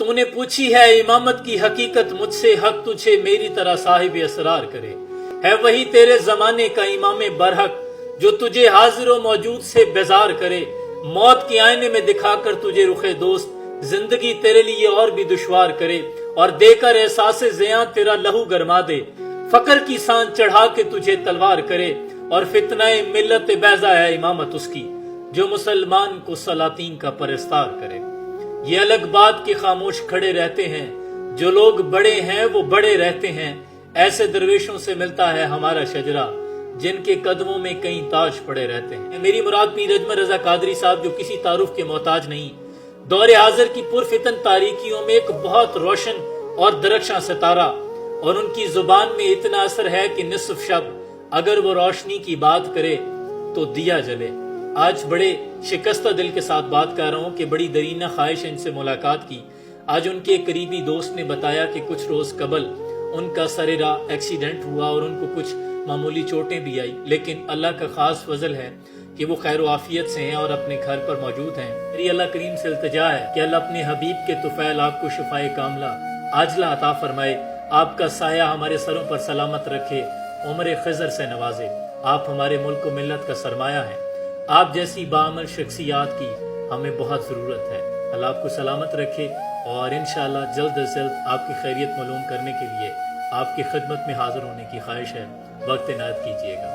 تو نے پوچھی ہے امامت کی حقیقت مجھ سے، حق تجھے میری طرح صاحب اسرار کرے۔ ہے وہی تیرے زمانے کا امام برحق جو تجھے حاضر و موجود سے بیزار کرے، موت کی آئینے میں دکھا کر تجھے رخ دوست زندگی تیرے لیے اور بھی دشوار کرے، اور دے کر احساس زیاں تیرا لہو گرما دے، فقر کی سان چڑھا کے تجھے تلوار کرے، اور فتنہ ملت بیضا ہے امامت اس کی جو مسلمان کو سلاطین کا پرستار کرے۔ یہ الگ بات کہ خاموش کھڑے رہتے ہیں، جو لوگ بڑے ہیں وہ بڑے رہتے ہیں، ایسے درویشوں سے ملتا ہے ہمارا شجرہ جن کے قدموں میں کئی تاج پڑے رہتے ہیں۔ میری مراد پیر اجمل رضا قادری صاحب جو کسی تعارف کے محتاج نہیں، دور حاضر کی پرفتن تاریکیوں میں ایک بہت روشن اور درخشاں ستارہ، اور ان کی زبان میں اتنا اثر ہے کہ نصف شب اگر وہ روشنی کی بات کرے تو دیا جلے۔ آج بڑے شکستہ دل کے ساتھ بات کر رہا ہوں کہ بڑی درینہ خواہش ان سے ملاقات کی۔ آج ان کے قریبی دوست نے بتایا کہ کچھ روز قبل ان کا سر راہ ایکسیڈنٹ ہوا اور ان کو کچھ معمولی چوٹیں بھی آئی، لیکن اللہ کا خاص فضل ہے کہ وہ خیر و عافیت سے ہیں اور اپنے گھر پر موجود ہیں۔ میری اللہ کریم سے التجا ہے کہ اللہ اپنے حبیب کے طفیل آپ کو شفائے کاملہ عاجلہ عطا فرمائے، آپ کا سایہ ہمارے سروں پر سلامت رکھے، عمر خضر سے نوازے۔ آپ ہمارے ملک و ملت کا سرمایہ ہیں، آپ جیسی باعمل شخصیات کی ہمیں بہت ضرورت ہے۔ اللہ آپ کو سلامت رکھے، اور انشاءاللہ جلد از جلد آپ کی خیریت معلوم کرنے کے لیے آپ کی خدمت میں حاضر ہونے کی خواہش ہے۔ وقت عنایت کیجیے گا۔